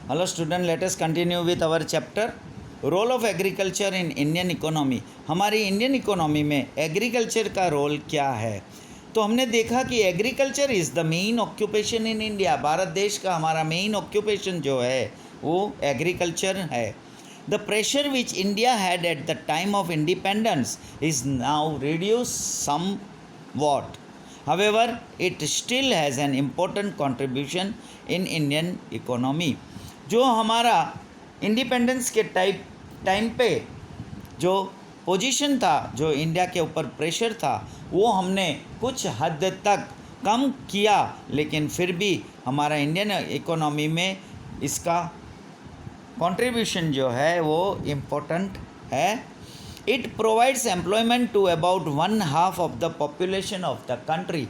Hello student, let us continue with our chapter role of agriculture in Indian economy. हमारी Indian economy में agriculture का role क्या है। तो हमने देखा कि agriculture is the main occupation in India. Bharat देश का हमारा मेन ऑक्यूपेशन जो है वो एग्रीकल्चर है। The pressure which India had at the time of independence is now reduce somewhat, however it still has an important contribution in Indian economy. जो हमारा independence के टाइम पे जो पोजीशन था, जो इंडिया के ऊपर प्रेशर था, वो हमने कुछ हद तक कम किया, लेकिन फिर भी हमारा इंडियन इकोनॉमी में इसका कंट्रीब्यूशन जो है वो इम्पोर्टेंट है। It provides employment to about 1/2 of the population of the country.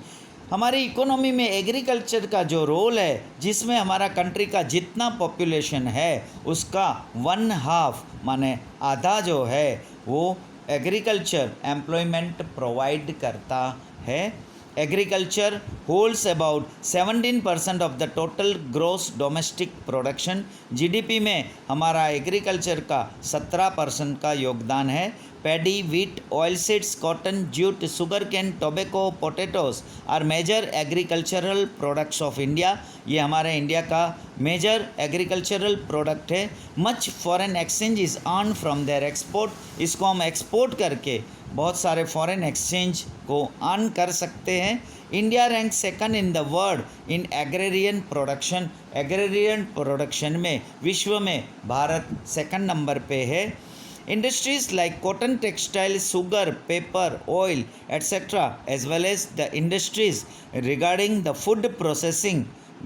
हमारी इकोनॉमी में एग्रीकल्चर का जो रोल है, जिसमें हमारा कंट्री का जितना पॉपुलेशन है उसका 1/2 माने आधा जो है वो एग्रीकल्चर एम्प्लॉयमेंट प्रोवाइड करता है। Agriculture holds about 17% of the total gross domestic production. GDP में हमारा एग्रीकल्चर का 17% का योगदान है। Paddy, wheat, oil seeds, cotton, jute, sugar cane, tobacco, potatoes are major agricultural products of India. ये हमारे इंडिया का मेजर एग्रीकल्चरल प्रोडक्ट है। Much foreign exchange is earn from their export. इसको हम एक्सपोर्ट करके बहुत सारे फॉरेन एक्सचेंज को अर्न कर सकते हैं। India rank second in the world in agrarian production. Agrarian production में विश्व में भारत सेकंड नंबर पे है। Industries like cotton, textile, sugar, paper, oil, etc., as well as the industries regarding the food processing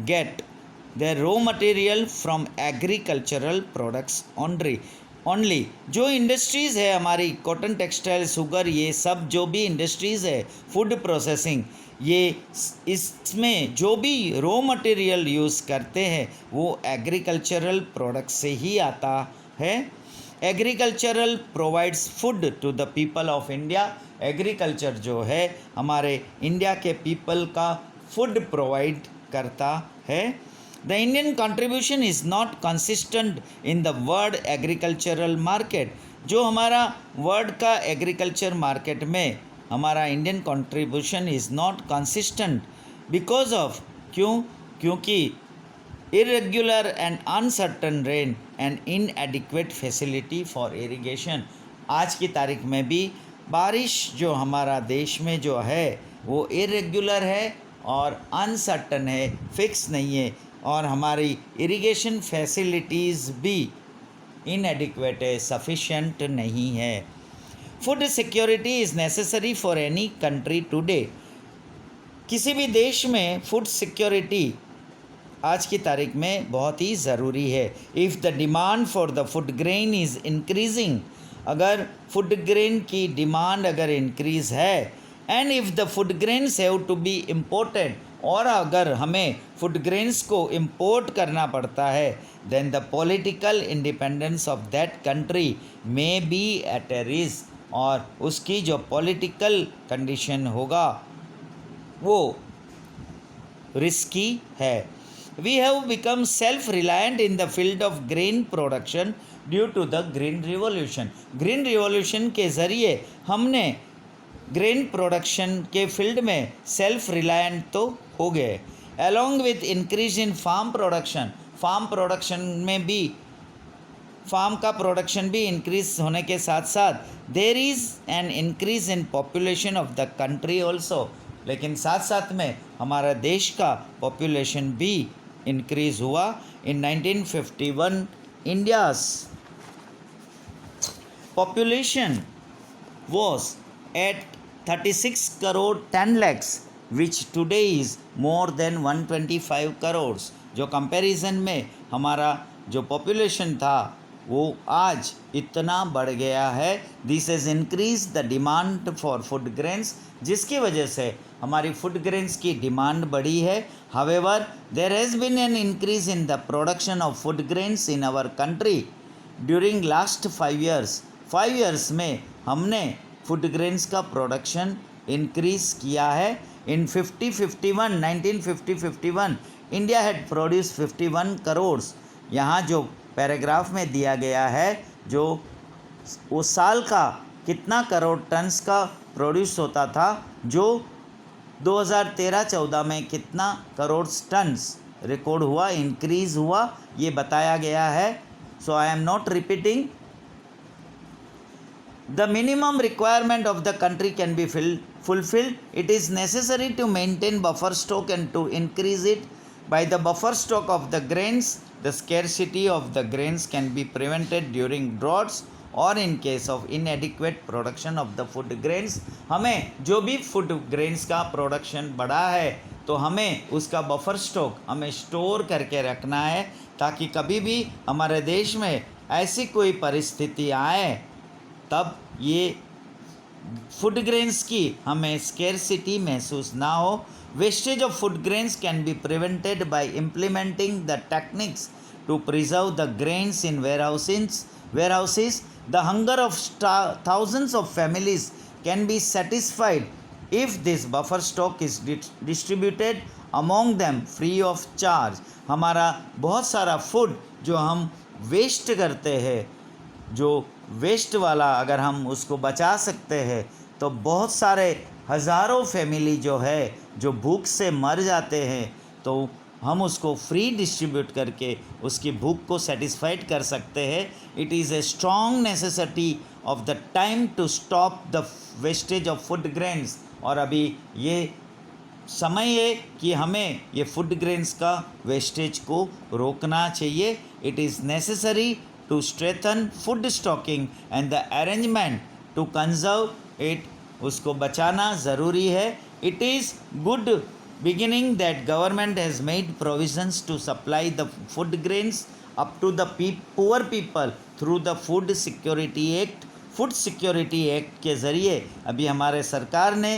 get their raw material from agricultural products only। जो industries है हमारी cotton, textile, sugar, ये सब जो भी industries है फूड प्रोसेसिंग, ये इसमें जो भी रॉ मटेरियल यूज़ करते हैं वो एग्रीकल्चरल प्रोडक्ट से ही आता है। Agricultural provides food to the people of India. Agriculture जो है हमारे इंडिया के पीपल का फूड प्रोवाइड करता है। The Indian contribution is not consistent in the world agricultural market. जो हमारा वर्ल्ड का एग्रीकल्चर मार्केट में हमारा Indian contribution is not consistent because of क्योंकि irregular and uncertain rain and inadequate facility for irrigation। आज की तारीख में भी बारिश जो हमारा देश में जो है वो इरेगुलर है और अनसर्टन है, फिक्स नहीं है, और हमारी इरिगेशन फैसिलिटीज़ भी इनएडिक्वेट है, सफिशेंट नहीं है। Food security is necessary for any country today. किसी भी देश में फूड सिक्योरिटी आज की तारीख में बहुत ही ज़रूरी है। If the demand for the food grain is increasing, अगर फूड ग्रेन की डिमांड अगर इंक्रीज़ है, and if the food grains have to be imported, और अगर हमें फूड ग्रेन्स को इम्पोर्ट करना पड़ता है, then the political independence of that country may be at a risk, और उसकी जो पॉलिटिकल कंडीशन होगा वो रिस्की है। We have become self-reliant in the field of grain production due to the green revolution। Green revolution के ज़रिए हमने grain production के फील्ड में सेल्फ रिलायंट तो हो गए। Along with increase in farm production में भी फार्म का प्रोडक्शन भी इंक्रीज होने के साथ साथ there is an increase in population of the country also. लेकिन साथ साथ में हमारा देश का पॉपुलेशन भी इंक्रीज हुआ। इन 1951 India's population was at 36 crore 10 lakhs which today is more than 125 crore. जो कंपैरिजन में हमारा जो पॉपुलेशन था वो आज इतना बढ़ गया है। This is increase the demand for food grains, जिसकी वजह से हमारी फूड ग्रेन्स की डिमांड बढ़ी है। However there has been an increase in the production of food grains in our country during last 5 years। 5 years में हमने फूड ग्रेन्स का प्रोडक्शन इंक्रीज़ किया है। In 1950-51 India had produce 51 crore यहाँ जो पैराग्राफ में दिया गया है, जो उस साल का कितना करोड़ टन्स का प्रोड्यूस होता था, जो 2013-14 में कितना करोड़ टन्स रिकॉर्ड हुआ, इंक्रीज़ हुआ, ये बताया गया है. So I am not repeating. The minimum requirement of the country can be fulfilled. It is necessary to maintain buffer stock and to increase it. By the buffer stock of the grains, the scarcity of the grains can be prevented during droughts or in case of inadequate production of the food grains. हमें जो भी food grains का production बढ़ा है तो हमें उसका buffer stock हमें स्टोर करके रखना है, ताकि कभी भी हमारे देश में ऐसी कोई परिस्थिति आए तब ये फूड ग्रेन्स की हमें स्केर्सिटी महसूस ना हो. Wastage of food grains can be prevented by implementing the techniques to preserve the grains in warehouses. The hunger of thousands of families can be satisfied if this buffer stock is distributed among them free of charge. हमारा बहुत सारा food जो हम waste करते हैं, जो waste वाला अगर हम उसको बचा सकते हैं तो बहुत सारे हज़ारों फैमिली जो है जो भूख से मर जाते हैं, तो हम उसको फ्री डिस्ट्रीब्यूट करके उसकी भूख को सेटिस्फाइड कर सकते हैं. It is a strong necessity of the time to stop the wastage of food grains. और अभी ये समय है कि हमें ये फूड ग्रेन्स का वेस्टेज को रोकना चाहिए. It is necessary to strengthen food stocking and the arrangement to conserve it. उसको बचाना ज़रूरी है. It is good beginning that government has made provisions to supply the food grains up to the poor people through the Food Security Act. Food Security Act के ज़रिए अभी हमारे सरकार ने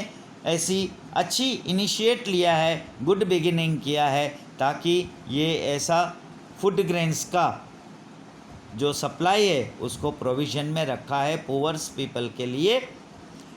ऐसी अच्छी इनिशिएट लिया है, गुड बिगिनिंग किया है, ताकि ये ऐसा फूड ग्रेन्स का जो सप्लाई है उसको प्रोविज़न में रखा है पुअर्स पीपल के लिए.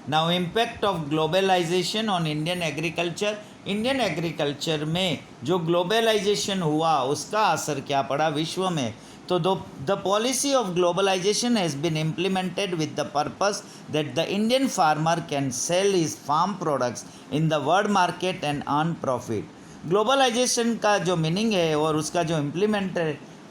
Now impact of globalisation on Indian agriculture. Indian agriculture में जो ग्लोबलाइजेशन हुआ उसका असर क्या पड़ा विश्व में. तो the policy of globalisation has been implemented with the purpose that the Indian farmer can sell his farm products in the world market and earn profit. Globalisation का जो मीनिंग है और उसका जो इम्प्लीमेंट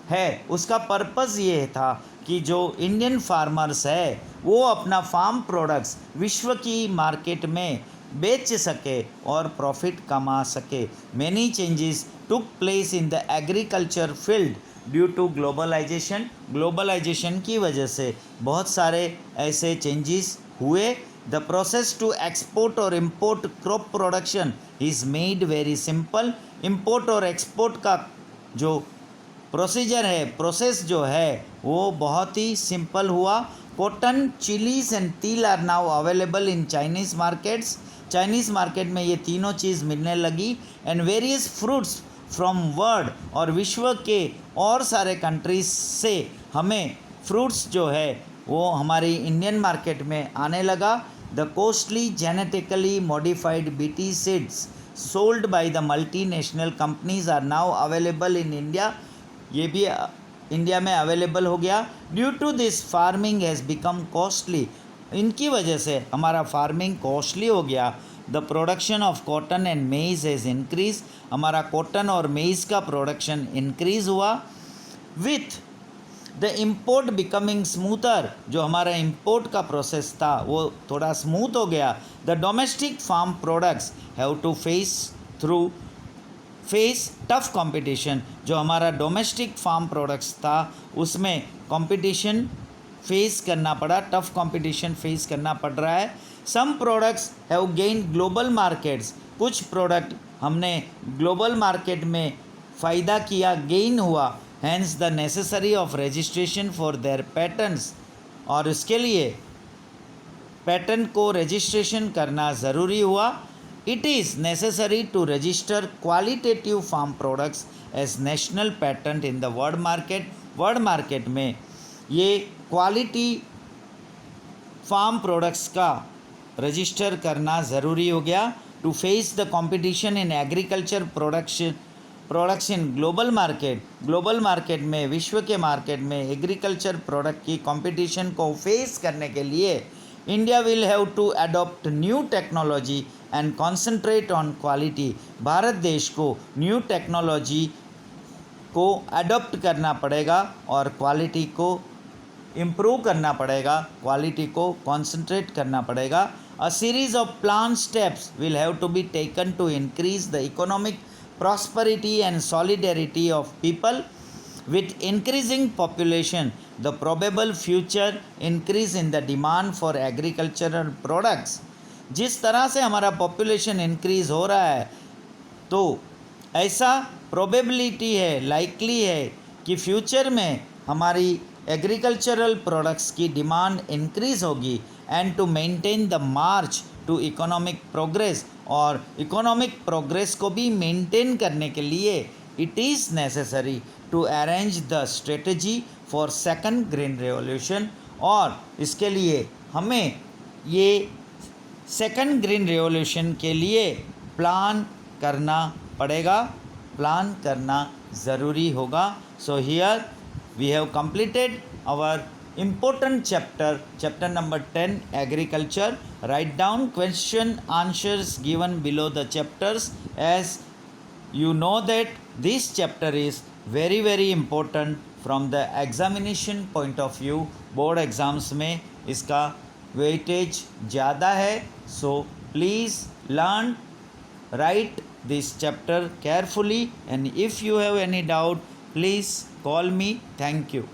है, उसका पर्पज़ ये था कि जो इंडियन फार्मर्स है वो अपना फार्म प्रोडक्ट्स विश्व की मार्केट में बेच सके और प्रॉफिट कमा सके. Many changes took place in the agriculture field due to globalisation. Globalisation की वजह से बहुत सारे ऐसे चेंजेस हुए. द प्रोसेस टू एक्सपोर्ट और import crop production is made very simple. Import और एक्सपोर्ट का जो प्रोसीजर है, प्रोसेस जो है वो बहुत ही सिंपल हुआ. Cotton, chillies and til are now available in Chinese markets. Chinese market में ये तीनों चीज़ मिलने लगी. And various fruits from world, और विश्व के और सारे कंट्रीज से हमें फ्रूट्स जो है वो हमारी इंडियन मार्केट में आने लगा. The costly genetically modified BT seeds sold by the multinational companies are now available in India. ये भी इंडिया में अवेलेबल हो गया. Due to this farming has become costly. इनकी वजह से हमारा फार्मिंग कॉस्टली हो गया. The production of cotton and maize has increase. हमारा कॉटन और मेज़ का प्रोडक्शन इंक्रीज़ हुआ. With the import becoming smoother, जो हमारा इम्पोर्ट का प्रोसेस था वो थोड़ा स्मूथ हो गया. The domestic farm products have to face tough competition. जो हमारा डोमेस्टिक फार्म प्रोडक्ट्स था उसमें कंपटीशन फेस करना पड़ा, टफ कंपटीशन फेस करना पड़ रहा है. Some products have gain global markets. कुछ प्रोडक्ट हमने ग्लोबल मार्केट में फ़ायदा किया, गेन हुआ. Hence the necessary of registration for their patterns. और इसके लिए पैटर्न को रजिस्ट्रेशन करना ज़रूरी हुआ. It is necessary to register qualitative farm products as national patent in the world market. World market में ये क्वालिटी फार्म प्रोडक्ट्स का रजिस्टर करना ज़रूरी हो गया. To face the competition in agriculture production products in global market में, विश्व के मार्केट में एग्रीकल्चर प्रोडक्ट की कंपटीशन को फेस करने के लिए India will have to adopt new technology and concentrate on quality. Bharat देश को न्यू टेक्नोलॉजी को अडॉप्ट करना पड़ेगा और क्वालिटी को इम्प्रूव करना पड़ेगा, क्वालिटी को कॉन्सेंट्रेट करना पड़ेगा। A series of plan steps will have to be taken to increase the economic prosperity and solidarity of people. With increasing population, the probable future increase in the demand for agricultural products. जिस तरह से हमारा population increase हो रहा है तो ऐसा probability है, लाइकली है कि फ्यूचर में हमारी एग्रीकल्चरल प्रोडक्ट्स की डिमांड इंक्रीज़ होगी। And to maintain the march to economic progress, और इकोनॉमिक प्रोग्रेस को भी मेंटेन करने के लिए it is necessary to arrange the strategy for second green revolution. और इसके लिए हमें ये सेकंड ग्रीन रेवोल्यूशन के लिए प्लान करना पड़ेगा, प्लान करना ज़रूरी होगा। So here we have completed our important chapter number 10 agriculture. Write down question answers given below the chapters, as you know that this chapter is very very important from the examination point of view. Board exams में इसका weightage ज़्यादा है। So please learn, write this chapter carefully, and if you have any doubt please call me. Thank you.